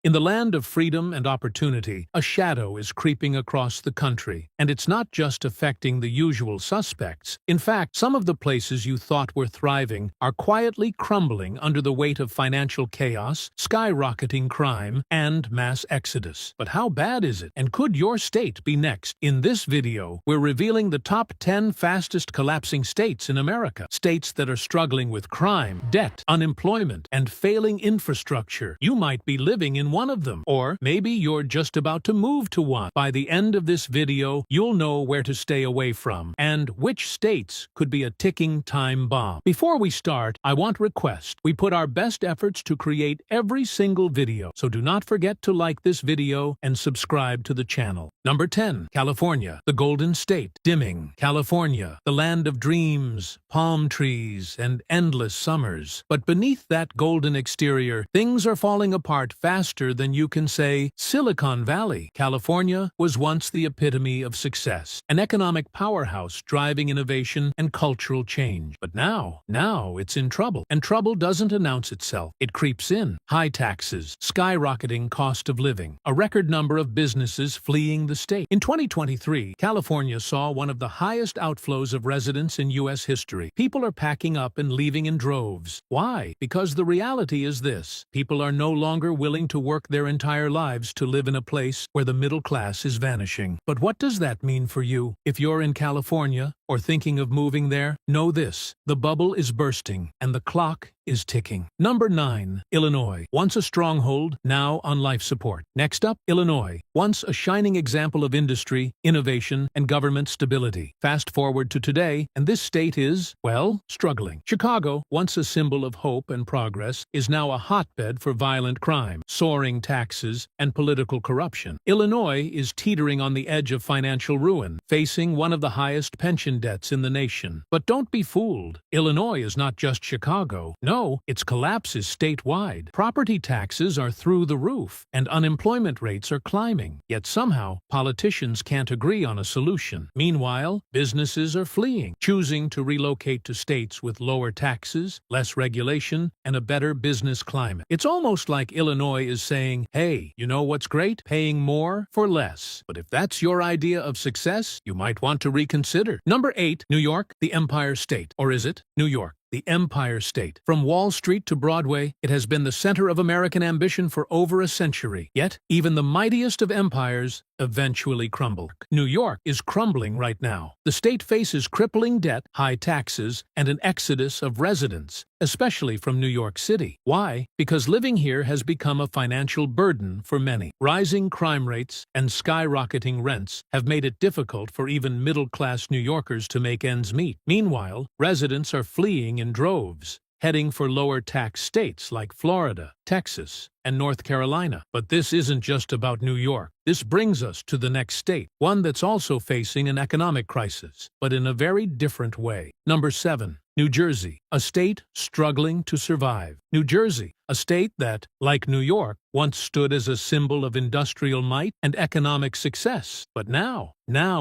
In the land of freedom and opportunity, a shadow is creeping across the country, and it's not just affecting the usual suspects. In fact, some of the places you thought were thriving are quietly crumbling under the weight of financial chaos, skyrocketing crime, and mass exodus. But how bad is it? And could your state be next? In this video, we're revealing the top 10 fastest collapsing states in America. States that are struggling with crime, debt, unemployment, and failing infrastructure. You might be living in one of them, or maybe you're just about to move to one. By the end of this video, you'll know where to stay away from, and which states could be a ticking time bomb. Before we start, I want to request we put our best efforts to create every single video, so do not forget to like this video and subscribe to the channel. Number 10. California, the Golden State. Dimming. California, the land of dreams, palm trees, and endless summers. But beneath that golden exterior, things are falling apart faster than you can say. Silicon Valley. California was once the epitome of success, an economic powerhouse driving innovation and cultural change. But now it's in trouble. And trouble doesn't announce itself. It creeps in. High taxes, skyrocketing cost of living, a record number of businesses fleeing the state. In 2023, California saw one of the highest outflows of residents in U.S. history. People are packing up and leaving in droves. Why? Because the reality is this: people are no longer willing to work their entire lives to live in a place where the middle class is vanishing. But what does that mean for you? If you're in California or thinking of moving there, know this: the bubble is bursting and the clock is ticking. Number 9. Illinois. Once a stronghold, now on life support. Next up, Illinois. Once a shining example of industry, innovation, and government stability. Fast forward to today, and this state is, well, struggling. Chicago, once a symbol of hope and progress, is now a hotbed for violent crime, soaring taxes, and political corruption. Illinois is teetering on the edge of financial ruin, facing one of the highest pension debts in the nation. But don't be fooled. Illinois is not just Chicago. No, its collapse is statewide. Property taxes are through the roof, and unemployment rates are climbing. Yet somehow, politicians can't agree on a solution. Meanwhile, businesses are fleeing, choosing to relocate to states with lower taxes, less regulation, and a better business climate. It's almost like Illinois is saying, hey, you know what's great? Paying more for less. But if that's your idea of success, you might want to reconsider. Number 8. New York, the Empire State. Or is it New York? The Empire State. From Wall Street to Broadway, it has been the center of American ambition for over a century. Yet, even the mightiest of empires eventually crumble. New York is crumbling right now. The state faces crippling debt, high taxes, and an exodus of residents, especially from New York City. Why? Because living here has become a financial burden for many. Rising crime rates and skyrocketing rents have made it difficult for even middle-class New Yorkers to make ends meet. Meanwhile, residents are fleeing in droves, heading for lower-tax states like Florida, Texas, and North Carolina. But this isn't just about New York. This brings us to the next state, one that's also facing an economic crisis, but in a very different way. Number 7. New Jersey, a state struggling to survive. New Jersey, a state that, like New York, once stood as a symbol of industrial might and economic success. But now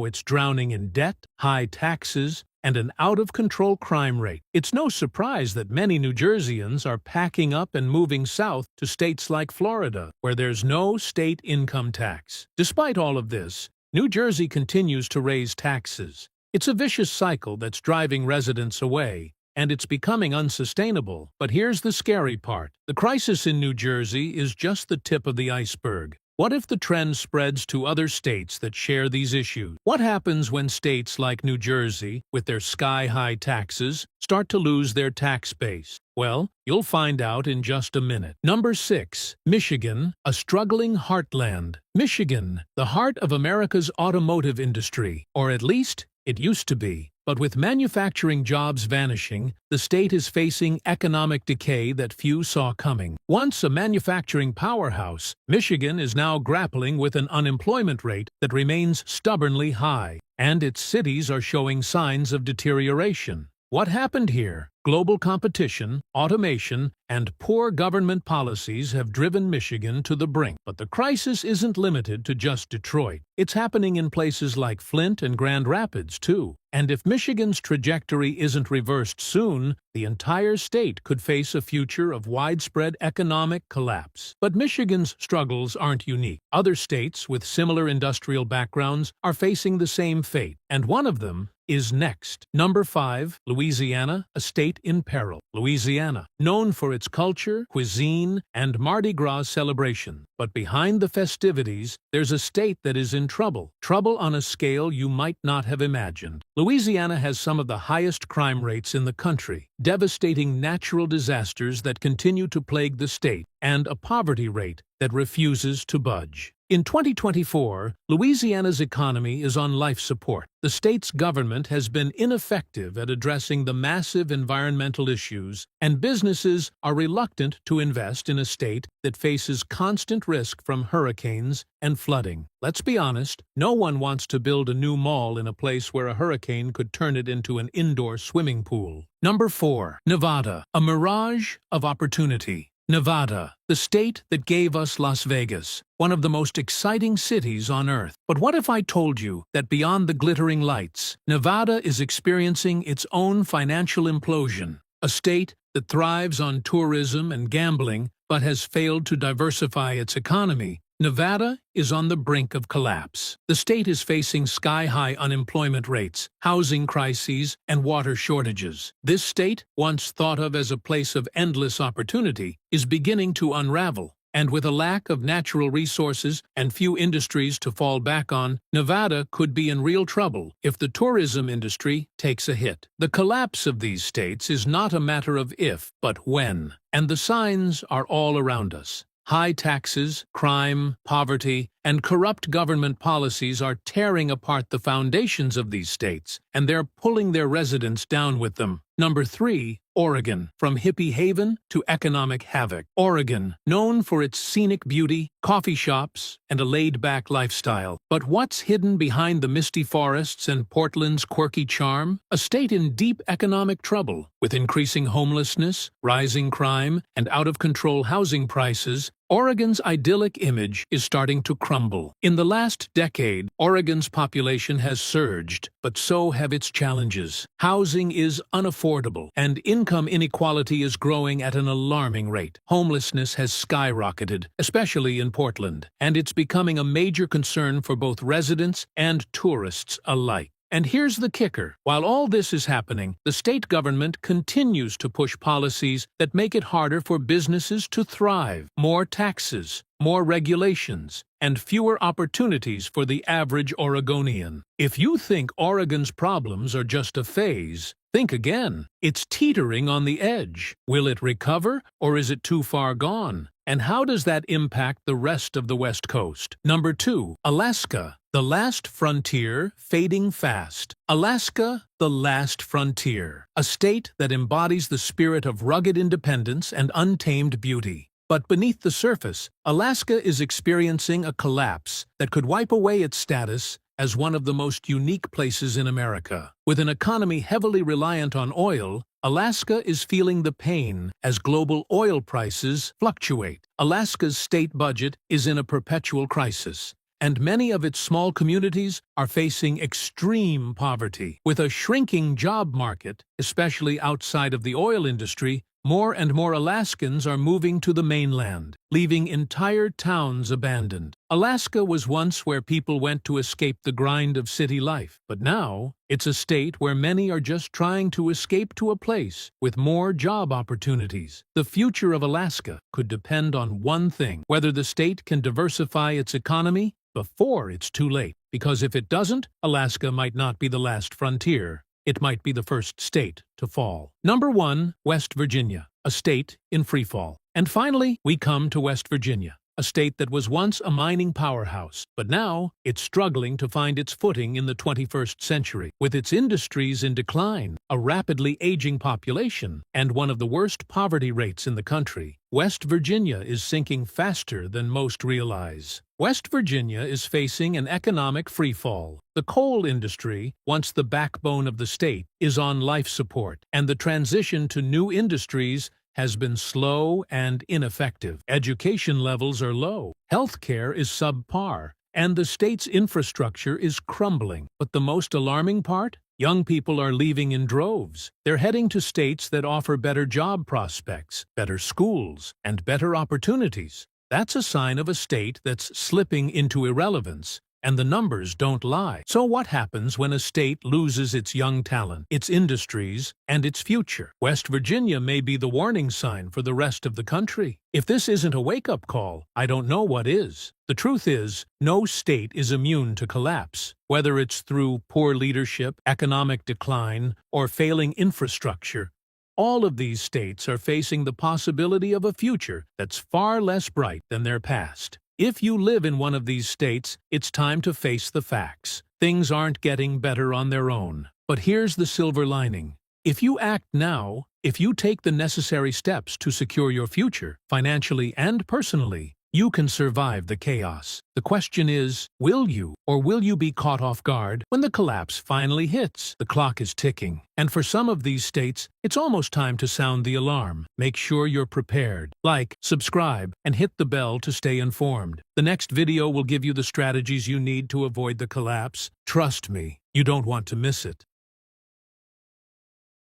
it's drowning in debt, high taxes, and an out-of-control crime rate. It's no surprise that many New Jerseyans are packing up and moving south to states like Florida, where there's no state income tax. Despite all of this, New Jersey continues to raise taxes. It's a vicious cycle that's driving residents away, and it's becoming unsustainable. But here's the scary part. The crisis in New Jersey is just the tip of the iceberg. What if the trend spreads to other states that share these issues? What happens when states like New Jersey, with their sky-high taxes, start to lose their tax base? Well, you'll find out in just a minute. Number 6. Michigan, a struggling heartland. Michigan, the heart of America's automotive industry, or at least it used to be. But with manufacturing jobs vanishing, the state is facing economic decay that few saw coming. Once a manufacturing powerhouse, Michigan is now grappling with an unemployment rate that remains stubbornly high, and its cities are showing signs of deterioration. What happened here? Global competition, automation, and poor government policies have driven Michigan to the brink. But the crisis isn't limited to just Detroit. It's happening in places like Flint and Grand Rapids, too. And if Michigan's trajectory isn't reversed soon, the entire state could face a future of widespread economic collapse. But Michigan's struggles aren't unique. Other states with similar industrial backgrounds are facing the same fate, and one of them is next. Number 5, Louisiana, a state in peril. Louisiana, known for its culture, cuisine, and Mardi Gras celebration. But behind the festivities, there's a state that is in trouble. Trouble on a scale you might not have imagined. Louisiana has some of the highest crime rates in the country, devastating natural disasters that continue to plague the state, and a poverty rate that refuses to budge. In 2024, Louisiana's economy is on life support. The state's government has been ineffective at addressing the massive environmental issues, and businesses are reluctant to invest in a state that faces constant risk from hurricanes and flooding. Let's be honest, no one wants to build a new mall in a place where a hurricane could turn it into an indoor swimming pool. Number 4, Nevada, a mirage of opportunity. Nevada, the state that gave us Las Vegas, one of the most exciting cities on Earth. But what if I told you that beyond the glittering lights, Nevada is experiencing its own financial implosion? A state that thrives on tourism and gambling, but has failed to diversify its economy. Nevada is on the brink of collapse. The state is facing sky-high unemployment rates, housing crises, and water shortages. This state, once thought of as a place of endless opportunity, is beginning to unravel. And with a lack of natural resources and few industries to fall back on, Nevada could be in real trouble if the tourism industry takes a hit. The collapse of these states is not a matter of if, but when. And the signs are all around us. High taxes, crime, poverty, and corrupt government policies are tearing apart the foundations of these states, and they're pulling their residents down with them. Number 3, Oregon. From hippie haven to economic havoc. Oregon, known for its scenic beauty, coffee shops, and a laid-back lifestyle. But what's hidden behind the misty forests and Portland's quirky charm? A state in deep economic trouble, with increasing homelessness, rising crime, and out-of-control housing prices. Oregon's idyllic image is starting to crumble. In the last decade, Oregon's population has surged, but so have its challenges. Housing is unaffordable, and income inequality is growing at an alarming rate. Homelessness has skyrocketed, especially in Portland, and it's becoming a major concern for both residents and tourists alike. And here's the kicker. While all this is happening, the state government continues to push policies that make it harder for businesses to thrive. More taxes, more regulations, and fewer opportunities for the average Oregonian. If you think Oregon's problems are just a phase, think again. It's teetering on the edge. Will it recover, or is it too far gone? And how does that impact the rest of the West Coast? Number 2, Alaska. The last frontier fading fast. Alaska, the last frontier. A state that embodies the spirit of rugged independence and untamed beauty. But beneath the surface, Alaska is experiencing a collapse that could wipe away its status as one of the most unique places in America. With an economy heavily reliant on oil, Alaska is feeling the pain as global oil prices fluctuate. Alaska's state budget is in a perpetual crisis, and many of its small communities are facing extreme poverty. With a shrinking job market, especially outside of the oil industry, more and more Alaskans are moving to the mainland, leaving entire towns abandoned. Alaska was once where people went to escape the grind of city life, but now it's a state where many are just trying to escape to a place with more job opportunities. The future of Alaska could depend on one thing: whether the state can diversify its economy before it's too late. Because if it doesn't, Alaska might not be the last frontier. It might be the first state to fall. Number 1, West Virginia, a state in freefall. And finally, we come to West Virginia, a state that was once a mining powerhouse, but now it's struggling to find its footing in the 21st century. With its industries in decline, a rapidly aging population, and one of the worst poverty rates in the country, West Virginia is sinking faster than most realize. West Virginia is facing an economic freefall. The coal industry, once the backbone of the state, is on life support, and the transition to new industries has been slow and ineffective. Education levels are low, healthcare is subpar, and the state's infrastructure is crumbling. But the most alarming part? Young people are leaving in droves. They're heading to states that offer better job prospects, better schools, and better opportunities. That's a sign of a state that's slipping into irrelevance, and the numbers don't lie. So what happens when a state loses its young talent, its industries, and its future? West Virginia may be the warning sign for the rest of the country. If this isn't a wake-up call, I don't know what is. The truth is, no state is immune to collapse, whether it's through poor leadership, economic decline, or failing infrastructure. All of these states are facing the possibility of a future that's far less bright than their past. If you live in one of these states, it's time to face the facts. Things aren't getting better on their own. But here's the silver lining. If you act now, if you take the necessary steps to secure your future, financially and personally, you can survive the chaos. The question is, will you, or will you be caught off guard when the collapse finally hits? The clock is ticking, and for some of these states, it's almost time to sound the alarm. Make sure you're prepared. Like, subscribe, and hit the bell to stay informed. The next video will give you the strategies you need to avoid the collapse. Trust me, you don't want to miss it.